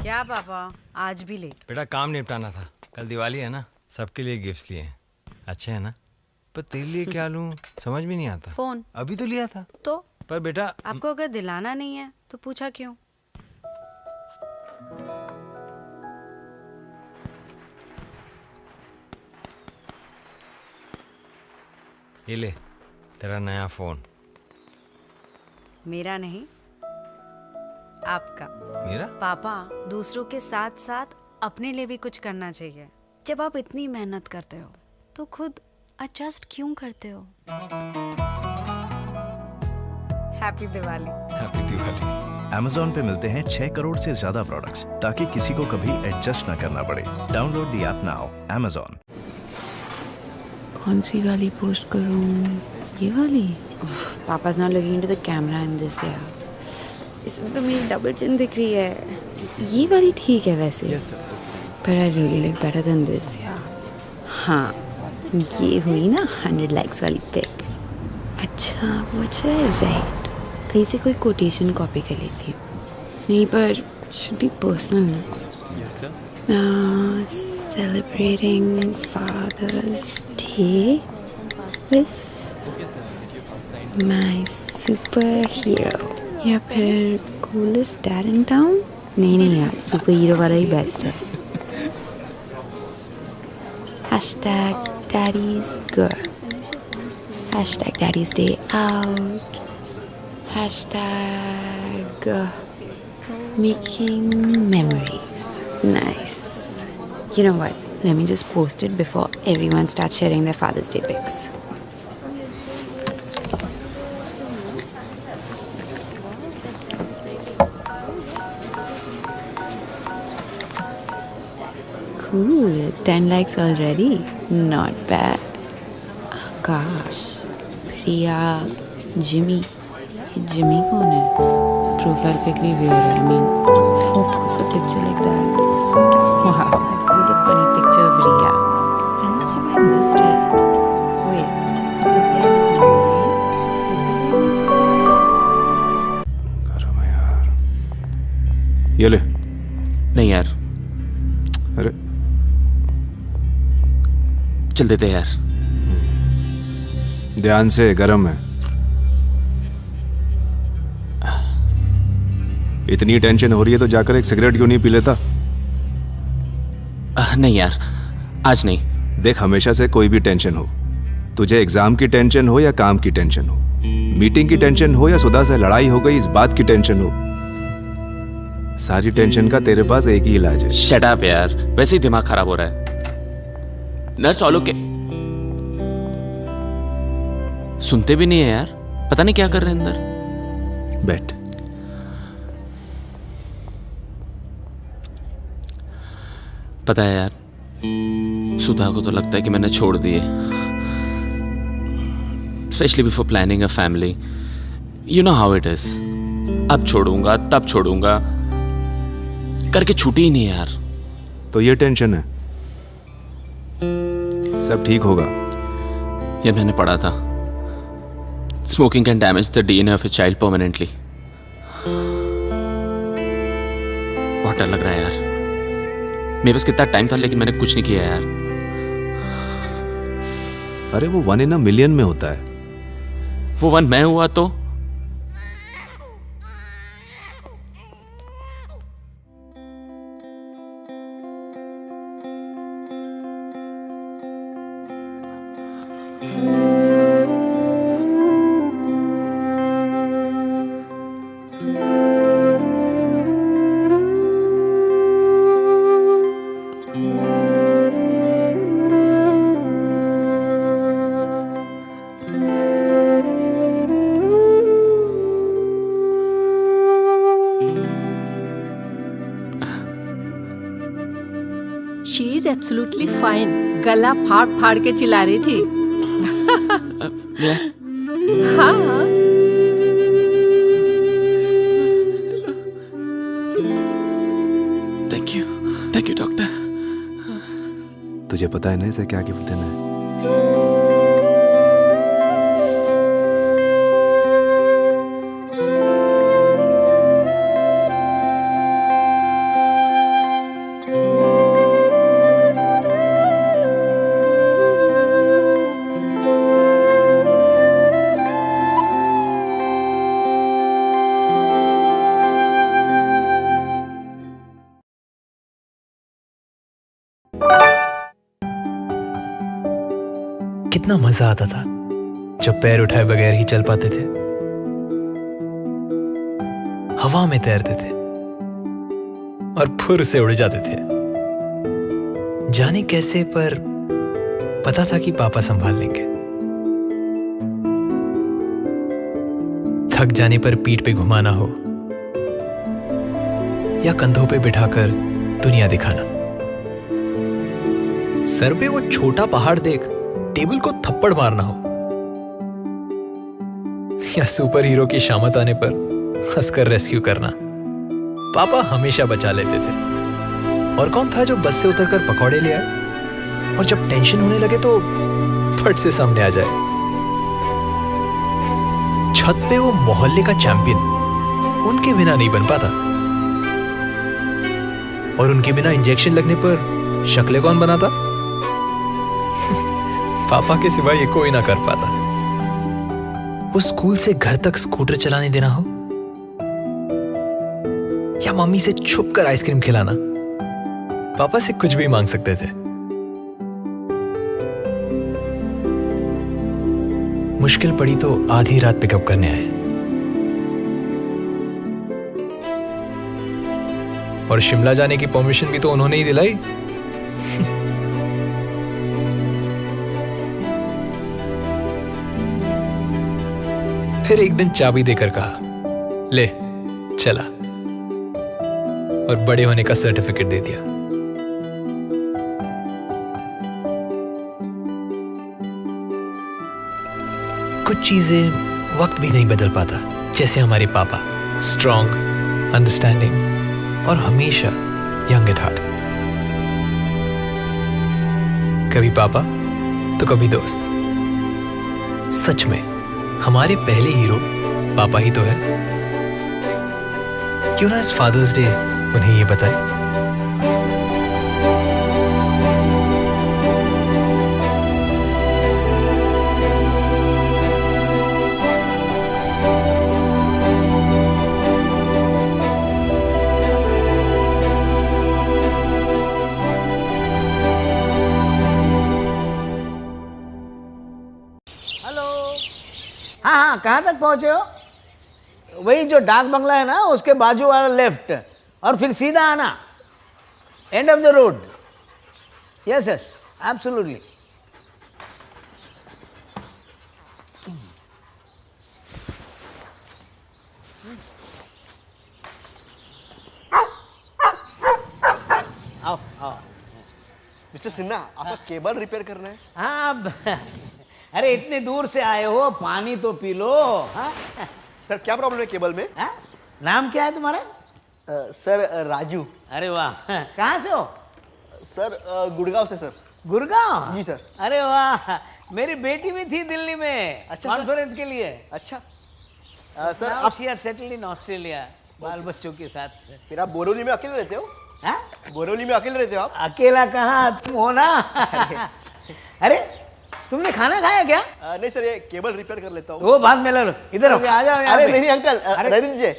क्या पापा आज भी लेट? बेटा काम निपटाना था, कल दिवाली है ना, सबके लिए गिफ्ट्स लिए हैं। अच्छे हैं ना? पर तेरे लिए क्या लूं समझ में नहीं आता। फोन अभी तो लिया था। तो पर बेटा आपको अगर दिलाना नहीं है तो पूछा क्यों? ये ले तेरा नया फोन। मेरा नहीं, आपका। मेरा? पापा, दूसरों के साथ साथ अपने लिए भी कुछ करना चाहिए। जब आप इतनी मेहनत करते हो तो खुद एडजस्ट क्यों करते हो? Happy Diwali. Happy Diwali. Amazon पे मिलते हैं 6 करोड़ से ज्यादा प्रोडक्ट्स ताकि किसी को कभी एडजस्ट ना करना पड़े। Download the app now. Amazon। कौन सी वाली पोस्ट करूं? ये वाली? पापा is not looking into the camera in this यार। इसमें तो मेरी डबल चिन दिख रही है। ये वाली ठीक है वैसे। पर I really like better than this यार। हाँ, ये हुई ना 100 लाइक्स वाली पिक। अच्छा वो अच्छा है, राइट। कहीं से कोई कोटेशन कॉपी कर लेती हूँ। नहीं पर should be personal. Celebrating father's day with my super hero, या फिर कूलेस्ट डैड इन टाउन। नहीं यार, सुपर हीरो वाला ही बेस्ट है। Hashtag Daddy's Girl. Hashtag Daddy's Day Out. Hashtag Making Memories. Nice. You know what? Let me just post it before everyone starts sharing their Father's Day pics. Cool, 10 likes already. Not bad. Akash, Priya, Jimmy. ये Jimmy कौन है? Profile pic भी weird है. I mean, who posts a picture like that? Wow, this is a funny picture of Riya. When did she buy this dress? Wait, the guys are online? गरम है यार। ये ले। नहीं यार, अरे चल देते यार। ध्यान से, गरम है। इतनी टेंशन हो रही है तो जाकर एक सिगरेट क्यों नहीं पी लेता? नहीं यार, आज नहीं। देख, हमेशा से कोई भी टेंशन हो, तुझे एग्जाम की टेंशन हो या काम की टेंशन हो, मीटिंग की टेंशन हो या सुधा से लड़ाई हो गई इस बात की टेंशन हो, सारी टेंशन का तेरे पास एक ही इलाज है। शट अप यार, वैसे ही दिमाग खराब हो रहा है। नर्स ऑलो के सुनते भी नहीं है यार, पता नहीं क्या कर रहे हैं अंदर। बैठ। पता है यार, सुधा को तो लगता है कि मैंने छोड़ दिए, specially before planning a family. You know how it is. अब छोड़ूंगा तब छोड़ूंगा करके छूटी ही नहीं यार। तो ये टेंशन है, सब ठीक होगा। ये मैंने पढ़ा था, smoking can damage the DNA of a child permanently. बहुत डर लग रहा है यार। मेरे पास कितना टाइम था लेकिन मैंने कुछ नहीं किया यार। अरे वो 1 in a million में होता है। वो 1 मैं हुआ तो शी इज एब्सोल्युटली फाइन। गला फाड़ फाड़ के चिल्ला रही थी। हाँ, थैंक यू डॉक्टर। तुझे पता है ना इसे क्या गिफ्ट देना है? कितना मजा आता था जब पैर उठाए बगैर ही चल पाते थे, हवा में तैरते थे और फुर से उड़ जाते थे। जाने कैसे, पर पता था कि पापा संभाल लेंगे। थक जाने पर पीठ पे घुमाना हो या कंधों पे बिठाकर दुनिया दिखाना, सर पे वो छोटा पहाड़ देख टेबल को थप्पड़ मारना हो, या सुपर हीरो की शामत आने पर हंसकर रेस्क्यू करना, पापा हमेशा बचा लेते थे। और कौन था जो बस से उतरकर पकौड़े ले आए और जब टेंशन होने लगे तो फट से सामने आ जाए। छत पे वो मोहल्ले का चैंपियन उनके बिना नहीं बन पाता, और उनके बिना इंजेक्शन लगने पर शक्लें कौन बनाता? पापा के सिवा ये कोई ना कर पाता। वो स्कूल से घर तक स्कूटर चलाने देना हो या मम्मी से छुप कर आइसक्रीम खिलाना, पापा से कुछ भी मांग सकते थे। मुश्किल पड़ी तो आधी रात पिकअप करने आए, और शिमला जाने की परमिशन भी तो उन्होंने ही दिलाई। फिर एक दिन चाबी देकर कहा, ले चला, और बड़े होने का सर्टिफिकेट दे दिया। कुछ चीजें वक्त भी नहीं बदल पाता, जैसे हमारे पापा, स्ट्रॉन्ग, अंडरस्टैंडिंग और हमेशा यंग एट हार्ट। कभी पापा तो कभी दोस्त। सच में हमारे पहले हीरो पापा ही तो है। क्यों ना इस फादर्स डे उन्हें ये बताए। हाँ, कहाँ तक पहुँचे हो? वही जो डाक बंगला है ना, उसके बाजू वाला लेफ्ट, और फिर सीधा आना, end of the road. Yes yes, absolutely. आओ आओ। मिस्टर सिन्हा, आपका केबल रिपेयर करना है? हाँ, अरे इतने दूर से आए हो, पानी तो पी लो। हाँ? सर क्या प्रॉब्लम है केबल में? हाँ? नाम क्या है तुम्हारा? सर राजू। अरे वाह, कहाँ से हो? सर गुड़गांव से सर। गुड़गांव? जी सर। अरे वाह, मेरी बेटी भी थी दिल्ली में कॉन्फ्रेंस के लिए। अच्छा सर, आप सेटल्ड इन ऑस्ट्रेलिया बाल बच्चों के साथ। फिर आप बोरोली में अकेले रहते हो? हाँ? बोरोली में अकेले रहते हो आप? अकेला कहाँ, तुम हो ना। अरे तुमने खाना खाया क्या? नहीं सर, ये केबल रिपेयर कर लेता हूँ। वो बाद में ले लो, इधर आओ, आ जाओ। अरे नहीं अंकल, रहने दीजिए।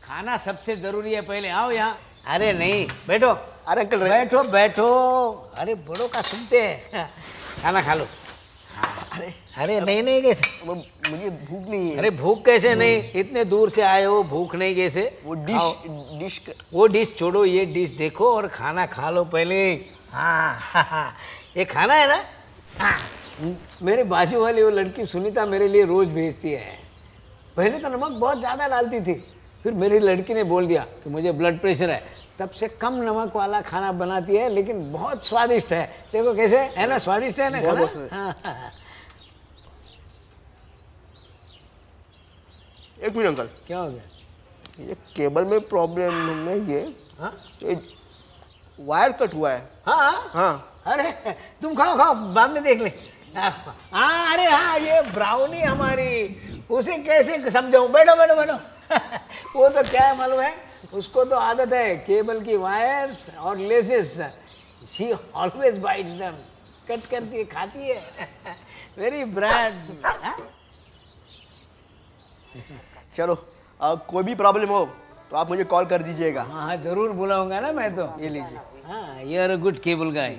खाना सबसे जरूरी है, पहले आओ यहाँ। अरे नहीं, बैठो। अरे अंकल बैठो बैठो। अरे बड़ों का सुनते हैं, खाना खा लो। अरे नहीं नहीं, कैसे? मुझे भूख नहीं है। अरे भूख कैसे नहीं, इतने दूर से आए हो, भूख नहीं कैसे? वो डिश छोड़ो, ये डिश देखो और खाना खा लो पहले। हाँ, ये खाना है ना। हाँ, मेरे बाजू वाली वो लड़की सुनीता मेरे लिए रोज भेजती है। पहले तो नमक बहुत ज़्यादा डालती थी, फिर मेरी लड़की ने बोल दिया कि मुझे ब्लड प्रेशर है, तब से कम नमक वाला खाना बनाती है, लेकिन बहुत स्वादिष्ट है। देखो कैसे है ना, स्वादिष्ट है ना खाना। हाँ। एक मिनट अंकल। क्या हो गया? ये केबल में प्रॉब्लम है। ये हाँ? वायर कट हुआ है। हाँ हाँ। अरे तुम खाओ खाओ, बाद में देख ले। हाँ, अरे हाँ, ये ब्राउनी हमारी, उसे कैसे समझाऊं? बैठो बैठो बैठो। वो तो क्या है मालूम है, उसको तो आदत है केबल की वायर्स और laces, she always bytes them, cut करती है, खाती है। Very brand. चलो, कोई भी प्रॉब्लम हो तो आप मुझे कॉल कर दीजिएगा। हाँ, जरूर बुलाऊंगा ना मैं तो। ये लीजिए। हाँ, you are a good cable guy.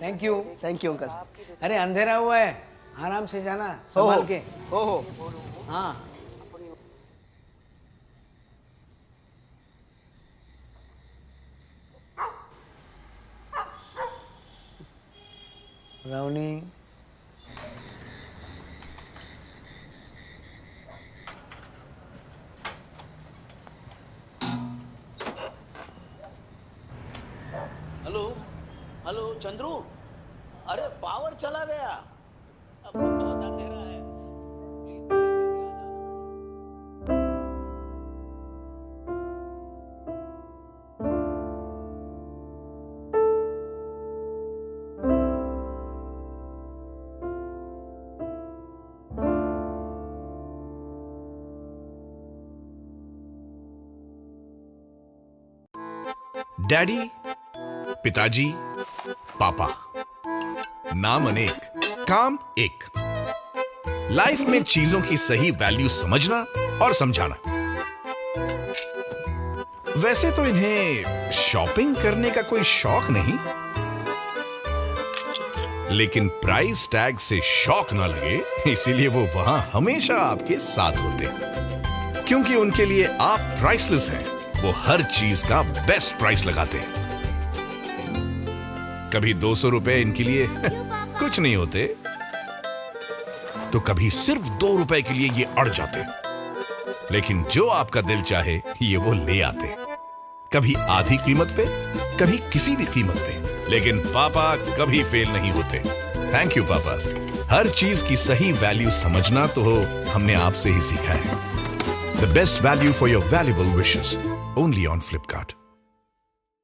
Thank you. Thank you uncle. अरे अंधेरा हुआ है, आराम से जाना, संभाल के। ओहो हाँ राउंडिंग। हेलो हेलो चंद्रू, अरे पावर चला गया, अब बहुत अंधेरा है। डैडी, पिताजी, पापा, नाम अनेक, काम एक। लाइफ में चीजों की सही वैल्यू समझना और समझाना। वैसे तो इन्हें शॉपिंग करने का कोई शौक नहीं, लेकिन प्राइस टैग से शौक ना लगे, इसीलिए वो वहां हमेशा आपके साथ होते, क्योंकि उनके लिए आप प्राइसलेस हैं। वो हर चीज का बेस्ट प्राइस लगाते हैं। कभी 200 रुपए इनके लिए कुछ नहीं होते, तो कभी सिर्फ 2 रुपए के लिए ये अड़ जाते, लेकिन जो आपका दिल चाहे ये वो ले आते। कभी आधी कीमत पे, कभी किसी भी कीमत पे, लेकिन पापा कभी फेल नहीं होते। Thank you papa's. हर चीज की सही वैल्यू समझना तो हमने आपसे ही सीखा है। The best value for your valuable wishes, only on Flipkart.